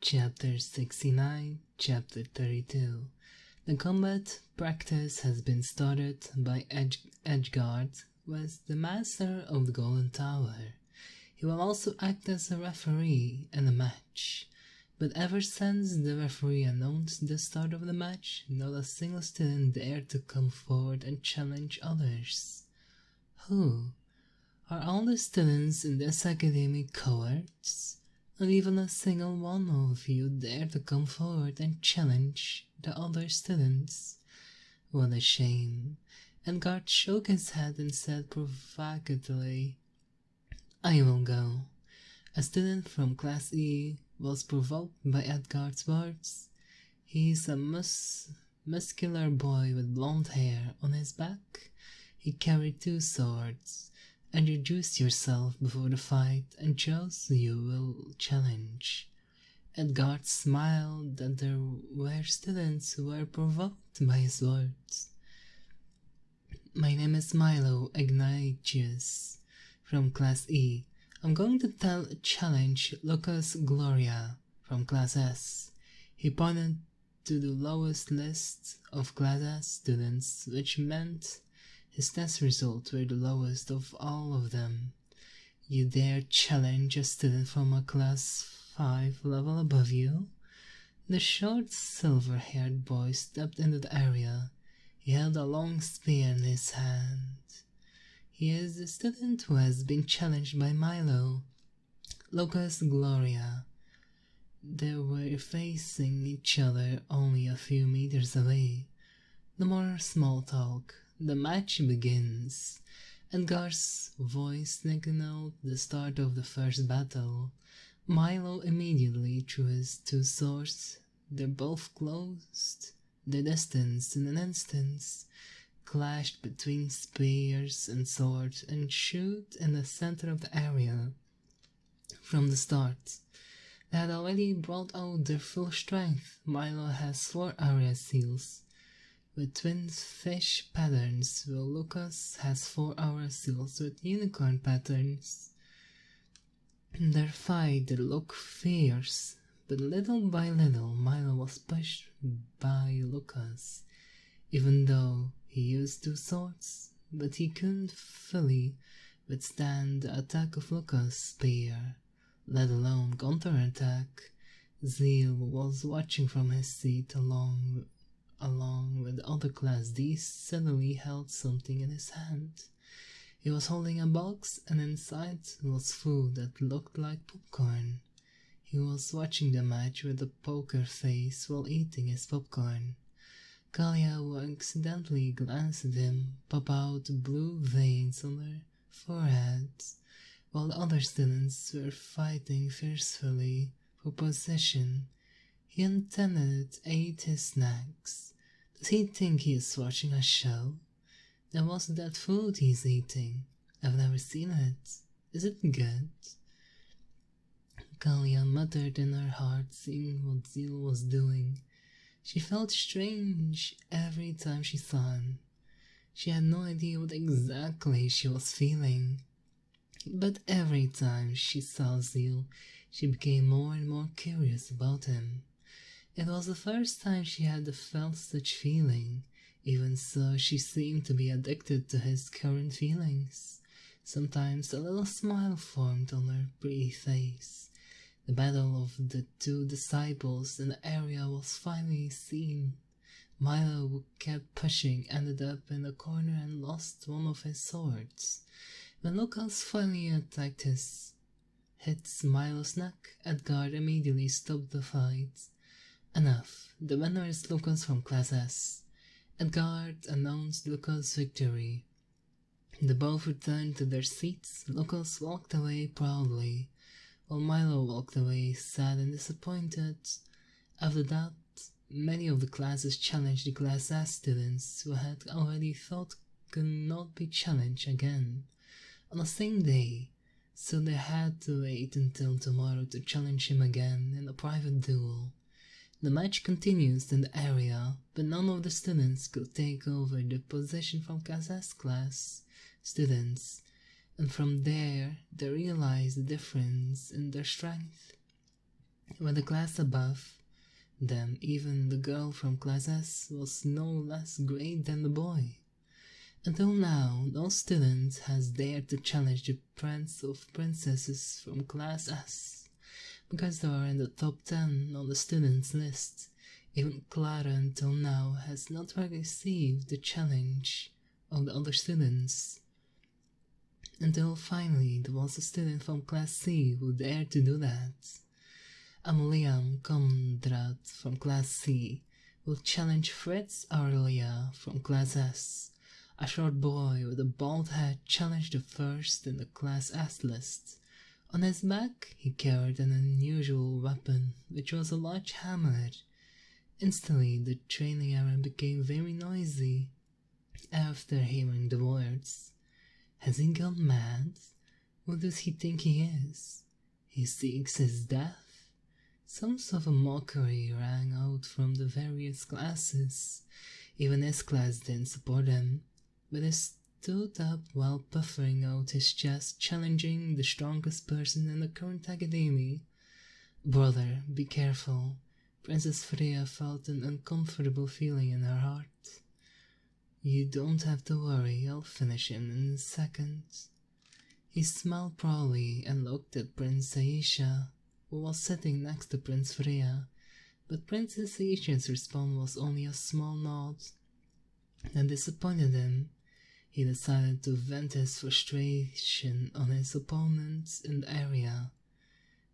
Chapter 69, Chapter 32. The combat practice has been started by Edgeguard, who is the master of the Golden Tower. He will also act as a referee in the match. But ever since the referee announced the start of the match, not a single student dared to come forward and challenge others. Who? Are all the students in this academy cowards? Not even a single one of you dare to come forward and challenge the other students. What a shame. Edgard shook his head and said provocatively, I will go. A student from Class E was provoked by Edgard's words. He is a muscular boy with blonde hair on his back. He carried 2 swords. Introduce yourself before the fight and chose you will challenge. Edgard smiled that there were students who were provoked by his words. My name is Milo Ignatius from Class E. I'm going to challenge Lucas Gloria from Class S. He pointed to the lowest list of Class S students, which meant his test results were the lowest of all of them. You dare challenge a student from a Class 5 level above you? The short, silver-haired boy stepped into the area. He held a long spear in his hand. He is the student who has been challenged by Milo. Lucas Gloria. They were facing each other only a few meters away. No more small talk. The match begins. Edgar's voice signaled the start of the first battle. Milo immediately drew his 2 swords. They both closed the distance in an instant, clashed between spears and swords, and shoot in the center of the area. From the start, they had already brought out their full strength. Milo has 4 area seals with twin fish patterns, while Lucas has 4 area seals with unicorn patterns. In their fight, they looked fierce, but little by little, Milo was pushed by Lucas, even though he used 2 swords, but he couldn't fully withstand the attack of Lucas' spear, let alone counterattack. Zeal was watching from his seat along with the other Class D. Suddenly held something in his hand. He was holding a box, and inside was food that looked like popcorn. He was watching the match with a poker face while eating his popcorn. Kalia, who accidentally glanced at him, popped out blue veins on her forehead, while the other students were fighting fiercely for position. He intended to eat his snacks. Does he think he is watching a show? Then what's that food he's eating? I've never seen it. Is it good? Kalia muttered in her heart, seeing what Zeal was doing. She felt strange every time she saw him. She had no idea what exactly she was feeling. But every time she saw Zeal, she became more and more curious about him. It was the first time she had felt such feeling. Even so, she seemed to be addicted to his current feelings. Sometimes a little smile formed on her pretty face. The battle of the 2 disciples in the area was finally seen. Milo, who kept pushing, ended up in a corner and lost one of his swords. When Lucas finally hit Milo's neck, Edgard immediately stopped the fight. Enough. The winner is Lucas from Class S. Edgard announced Lucas' victory. They both returned to their seats. Lucas walked away proudly, while Milo walked away sad and disappointed. After that, many of the classes challenged the Class S students who had already thought could not be challenged again on the same day, so they had to wait until tomorrow to challenge him again in a private duel. The match continues in the area, but none of the students could take over the position from Class S class students, and from there they realized the difference in their strength. With the class above them, even the girl from class S was no less great than the boy. Until now, no student has dared to challenge the prince of princesses from class S, because they are in the top 10 on the students' list. Even Clara until now has not received the challenge of the other students. Until finally there was a student from class C who dared to do that. Liam Conrad from class C will challenge Fritz Aurelia from class S. A short boy with a bald head challenged the first in the class S list. On his back he carried an unusual weapon, which was a large hammer. Instantly the training area became very noisy after hearing the words. Has he gone mad? What does he think he is? He seeks his death? Some sort of mockery rang out from the various classes. Even his class didn't support him, but he stood up while puffing out his chest, challenging the strongest person in the current academy. Brother, be careful. Princess Freya felt an uncomfortable feeling in her heart. You don't have to worry, I'll finish him in a second. He smiled proudly and looked at Prince Aisha, who was sitting next to Prince Freya, but Princess Aisha's response was only a small nod. That disappointed him. He decided to vent his frustration on his opponents in the area.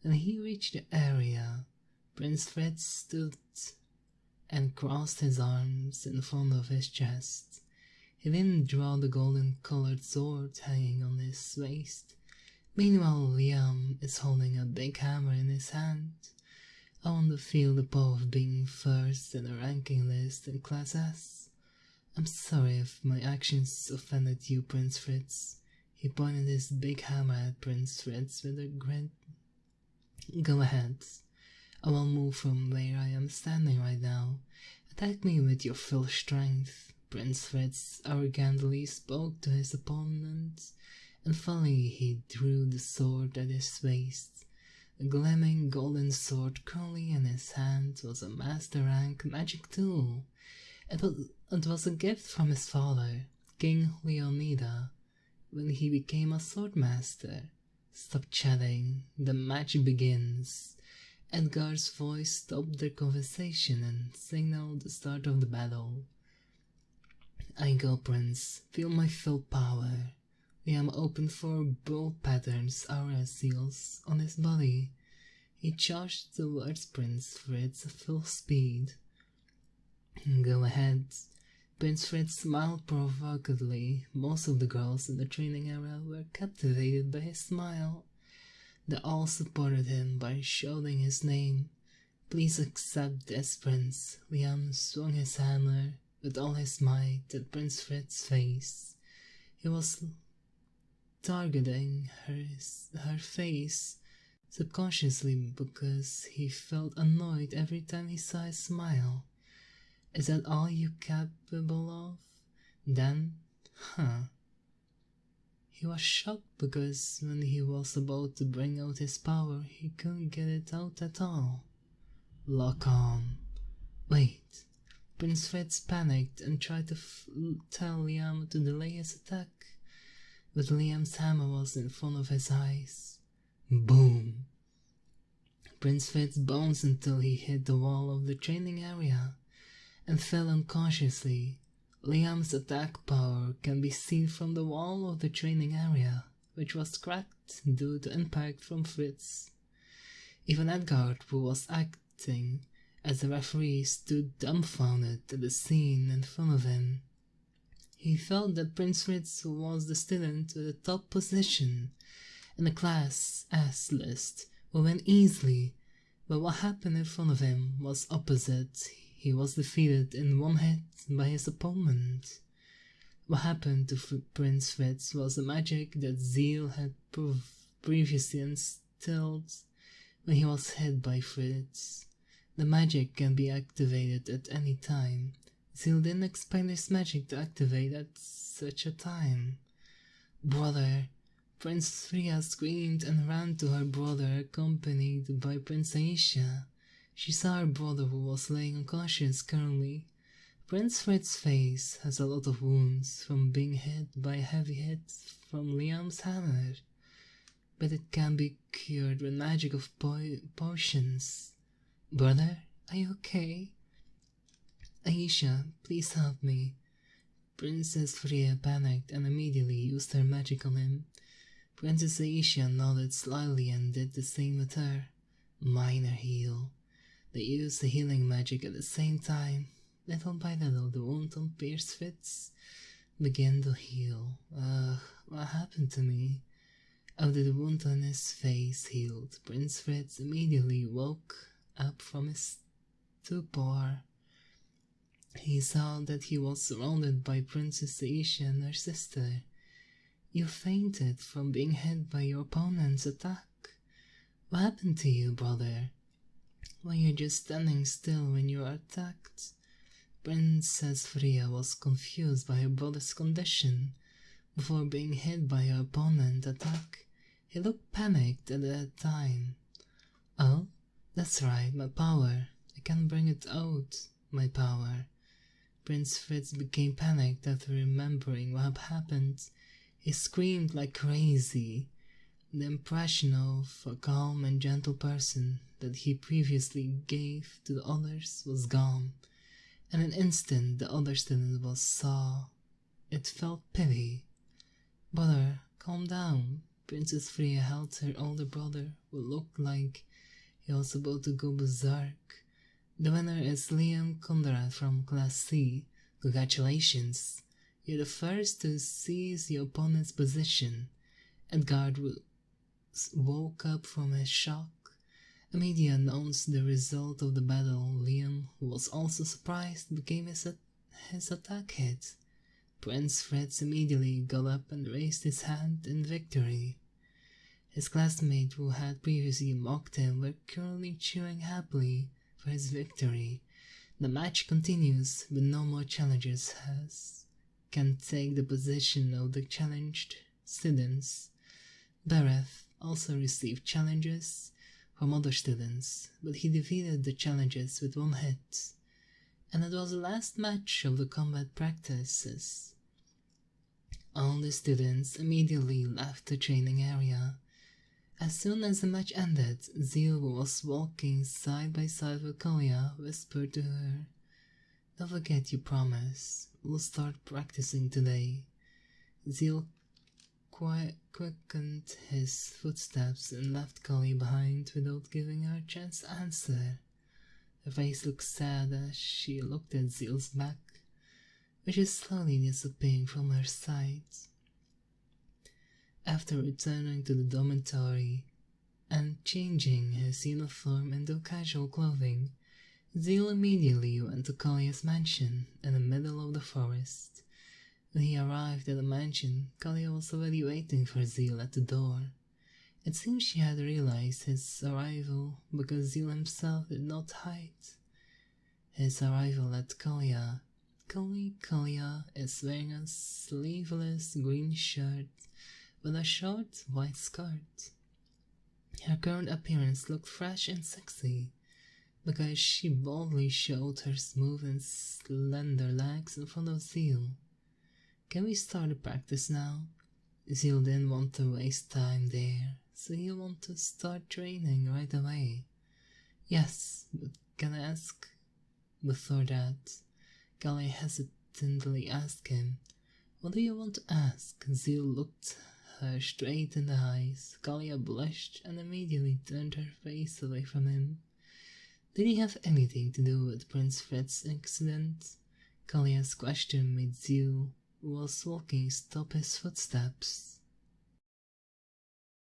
When he reached the area, Prince Fritz stood and crossed his arms in front of his chest. He didn't draw the golden-colored sword hanging on his waist. Meanwhile, Liam is holding a big hammer in his hand. I want to feel the power of being first in the ranking list in Class S. I'm sorry if my actions offended you, Prince Fritz. He pointed his big hammer at Prince Fritz with a grin. Go ahead. I will move from where I am standing right now. Attack me with your full strength. Prince Fritz arrogantly spoke to his opponent, and finally he drew the sword at his waist. The gleaming golden sword currently in his hand was a master rank magic tool. It was a gift from his father, King Leonida, when he became a swordmaster. Stop chatting, the match begins. Edgar's voice stopped their conversation and signaled the start of the battle. I go, Prince. Feel my full power. Liam opened 4 bold patterns aura seals on his body. He charged towards Prince Fritz at full speed. Go ahead. Prince Fritz smiled provocatively. Most of the girls in the training area were captivated by his smile. They all supported him by shouting his name. Please accept this, Prince. Liam swung his hammer with all his might at Prince Fritz's face. He was targeting her face subconsciously because he felt annoyed every time he saw a smile. Is that all you capable of? Then, He was shocked because when he was about to bring out his power, he couldn't get it out at all. Lock on. Wait. Prince Fritz panicked and tried to tell Liam to delay his attack, but Liam's hammer was in front of his eyes. Boom! Prince Fritz bounced until he hit the wall of the training area and fell unconsciously. Liam's attack power can be seen from the wall of the training area, which was cracked due to impact from Fritz. Even Edgar, who was acting as the referee, stood dumbfounded at the scene in front of him. He felt that Prince Fritz was the student with the top position in the Class S list, will win easily, but what happened in front of him was opposite. He was defeated in 1 hit by his opponent. What happened to Prince Fritz was a magic that Zeal had previously instilled when he was hit by Fritz. The magic can be activated at any time. Zeal didn't expect this magic to activate at such a time. Brother, Princess Freya screamed and ran to her brother, accompanied by Prince Aisha. She saw her brother, who was laying unconscious currently. Prince Fred's face has a lot of wounds from being hit by a heavy hit from Liam's hammer, but it can be cured with magic of potions. Brother, are you okay? Aisha, please help me. Princess Freya panicked and immediately used her magic on him. Princess Aisha nodded slyly and did the same with her. Minor heal. They used the healing magic at the same time. Little by little, the wound on Pierce Fitz began to heal. What happened to me? After the wound on his face healed, Prince Fritz immediately woke up from his stupor. He saw that he was surrounded by Princess Aisha and her sister. You fainted from being hit by your opponent's attack. What happened to you, brother? Were you just standing still when you were attacked? Princess Freya was confused by her brother's condition. Before being hit by her opponent's attack, he looked panicked at the time. Oh, that's right, my power. I can bring it out, my power. Prince Fritz became panicked after remembering what had happened. He screamed like crazy. The impression of a calm and gentle person that he previously gave to the others was gone. In an instant, the other student saw. It felt pity. Brother, calm down. Princess Freya held her older brother, who looked like he was about to go berserk. The winner is Liam Conrad from Class C. Congratulations. You're the first to seize your opponent's position. Edgar woke up from his shock. The media announced the result of the battle. Liam, who was also surprised, became his attack hit. Prince Fritz immediately got up and raised his hand in victory. His classmates who had previously mocked him were currently cheering happily for his victory. The match continues, but no more challengers can take the position of the challenged students. Bereth also received challenges from other students, but he defeated the challenges with one hit. And it was the last match of the combat practices. All the students immediately left the training area. As soon as the match ended, Zeal, who was walking side by side with Kalia, whispered to her, "Don't forget your promise. We'll start practicing today." Zeal quickened his footsteps and left Kalia behind without giving her a chance to answer. Her face looked sad as she looked at Zeal's back, which is slowly disappearing from her sight. After returning to the dormitory and changing his uniform into casual clothing, Zeal immediately went to Kalia's mansion in the middle of the forest. When he arrived at the mansion, Kalia was already waiting for Zeal at the door. It seems she had realized his arrival because Zeal himself did not hide his arrival at Kalia. Kalia is wearing a sleeveless green shirt with a short white skirt. Her current appearance looked fresh and sexy because she boldly showed her smooth and slender legs in front of Zeal. "Can we start the practice now?" Zeal didn't want to waste time there, so he wanted to start training right away. "Yes, but can I ask?" Before that, Kalia hesitantly asked him, "What do you want to ask?" Zeal looked her straight in the eyes. Kalia blushed and immediately turned her face away from him. Did he have anything to do with Prince Fred's incident? Kalia's question made Zeal, who was walking, stop his footsteps.